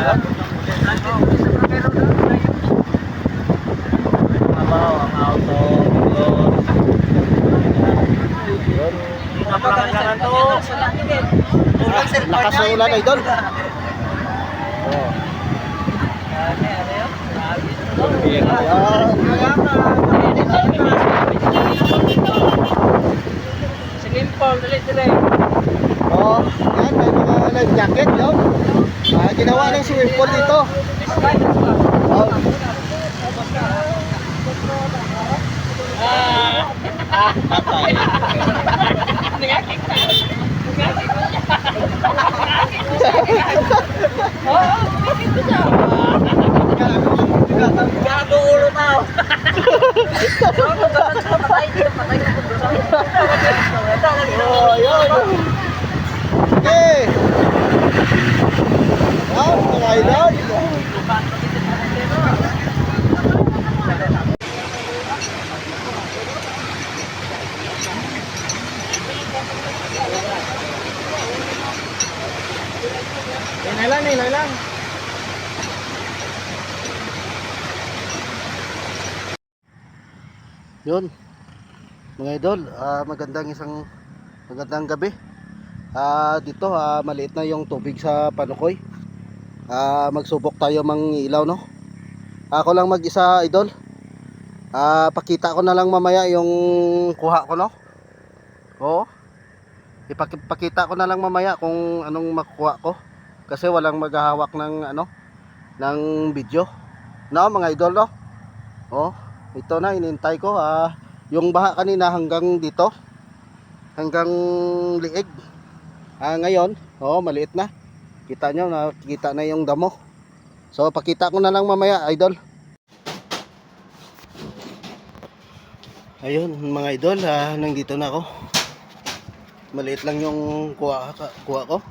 Ang auto. Yun. Lakas ng ulan, idol. Oh. Sige po, dali-dali. Oh, yan, may mga life jacket, no? Ginawa ng swimming pool dito. Oh. Gago ulo tao. Oh, yun. Okay. Wow, mga idol. Hinay lang. Yun, mga idol, magandang gabi. Dito maliit na yung tubig sa Panukoy. Magsubok tayo mangilaw, no? Ako lang mag-isa, idol. Pakita ko na lang mamaya yung kuha ko, no? Oo. Ipakita ko na lang mamaya kung anong makukuha ko. Kasi walang maghahawak ng ng video. No, mga idol, no? Oh, ito na inintay ko. Yung baha kanina hanggang dito. Hanggang liig. Ngayon, maliit na. Kita nyo, nakikita na yung damo. So, pakita ko na lang mamaya, idol. Ayun, mga idol, nandito na ako. Maliit lang yung kuha ko.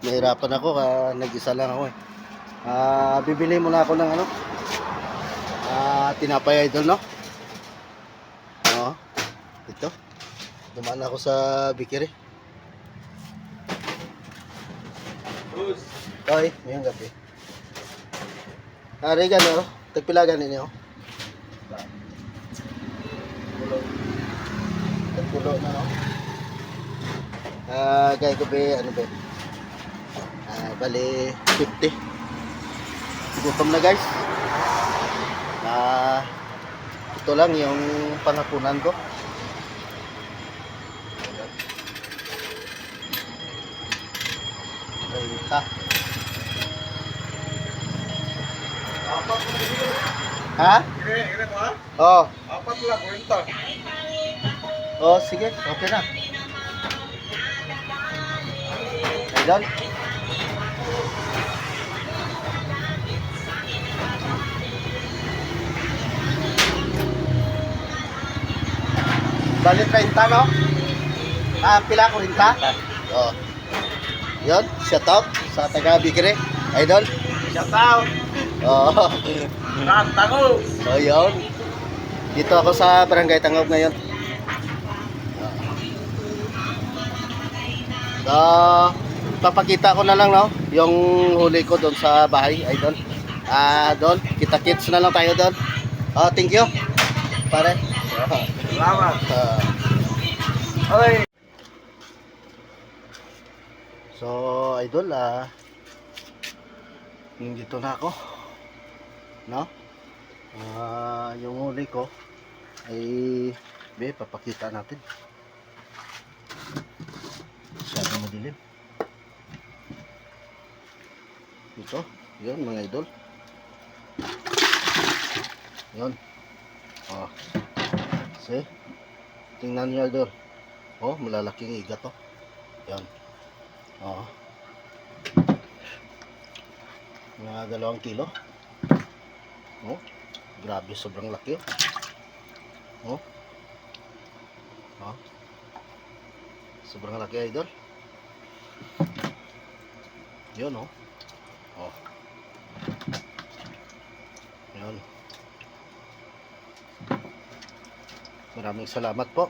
Nahirapan ako, nag-isa lang ako eh. Bibili muna ako ng tinapay, idol, no? Ito. Dumaan ako sa bakery. Hoy, ngayong gabi. Gano, tagpilagan ninyo. Tagpulo na, no? Gaya ko ba, bali 50. Gutom na, guys. Ito lang yung panghapunan ko. Ha? Kira ko ha? Oh. Apat lang, 40. Oh, sige, okay na. Idol. Bali 30, no? Pila 40? Oh. Yun, shout out sa taga Bigre, idol. Shout out! Oh. Tango! So, yun. Dito ako sa Barangay Tangob ngayon. So, papakita ko na lang, no, yung huli ko doon sa bahay, idol. Doon, kita-kits na lang tayo doon. Thank you. Pare. Salamat! Okay. So, idol, dito na ako, no? Yung huli ko ay papakita natin. Masyadong madilim. Ito, yun mga idol. Yun. See? Tingnan nyo, idol. Malalaking igat to. Yan. Mga 2 kilo. Grabe, sobrang laki. Sobrang laki, idol. Yun, Yun. Maraming salamat po.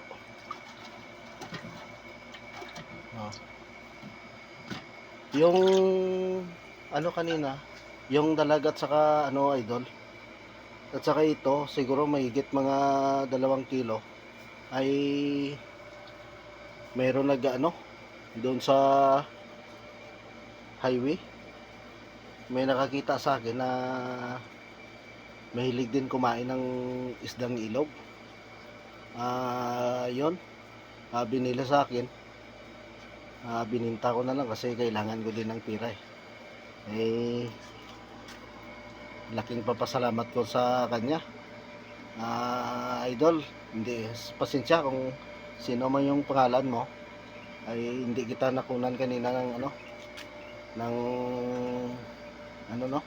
Yung kanina, yung dalag at saka ano idol. At saka ito, siguro mahigit mga 2 kilo ay mayroon nag ano doon sa highway. May nakakita sa akin na mahilig din kumain ng isdang ilog. Yon, binila sa akin. Bininta ko na lang kasi kailangan ko din ng pira eh. Laking papasalamat ko sa kanya. Idol, hindi, pasensya kung sino man yung pangalan mo, ay hindi kita nakunan kanina ng ng ano no,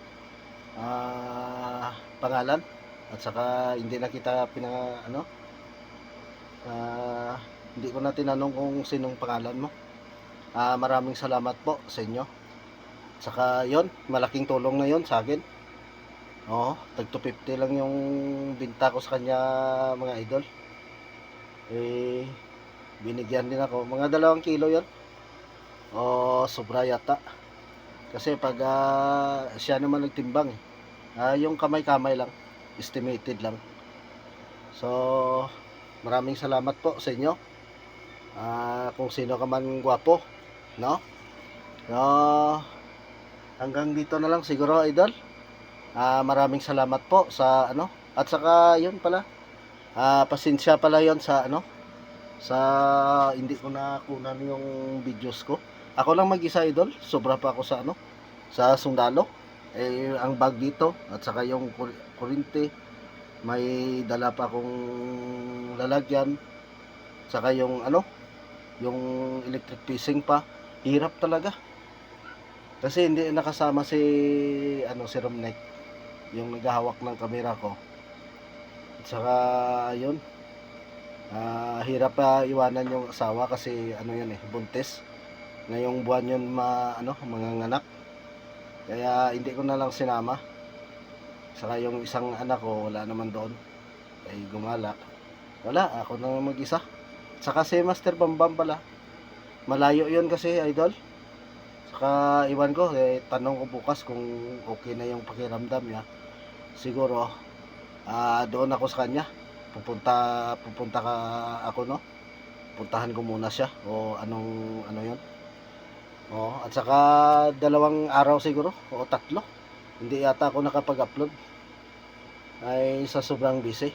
pangalan, at saka hindi na kita hindi ko na tinanong kung sinong pangalan mo. Maraming salamat po sa inyo. Saka yon, malaking tulong na yon sa akin. Oo, tag 250 lang yung binta ko sa kanya mga idol. Binigyan din ako. Mga 2 kilo yon. Sobra yata. Kasi pag siya naman nagtimbang yung kamay-kamay lang. Estimated lang. So, maraming salamat po sa inyo. Kung sino ka man gwapo, no? Hanggang dito na lang siguro idol. Maraming salamat po sa at saka yun pala, pasensya pala yon sa sa hindi ko nakunan yung videos ko. Ako lang mag-isa idol, sobra pa ako sa sa sundalo. Ang bag dito at saka yung kurente, may dala pa akong lalagyan, saka yung yung electric fishing pa. Hirap talaga kasi hindi nakasama si si Romnek, yung naghahawak ng kamera ko. At saka yun, hirap pa iwanan yung asawa kasi yun buntis. Ngayong buwan yun manganganak. Kaya hindi ko na lang sinama. Saka yung isang anak ko wala naman doon, ay gumala. Wala, ako na mag-isa. Saka si Master Bambam pala, malayo yun kasi idol. Saka iwan ko, tanong ko bukas kung okay na yung pakiramdam niya. Siguro doon ako sa kanya. Pupunta ka ako, no? Puntahan ko muna siya o ano yun. At saka 2 araw siguro o 3. Hindi yata ako nakapag-upload ay sa sobrang busy.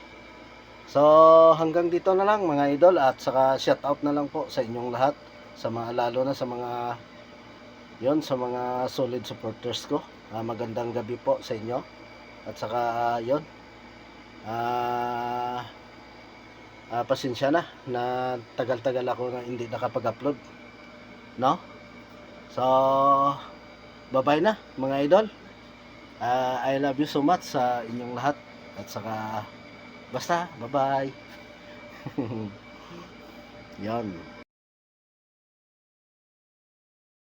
So hanggang dito na lang mga idol, at saka shout out na lang po sa inyong lahat, sa mga, lalo na sa mga sa mga solid supporters ko. Magandang gabi po sa inyo. At saka pasensya na tagal-tagal ako na hindi nakapag-upload, no? So bye-bye na mga idol. I love you so much sa inyong lahat. At saka basta bye-bye. Yan.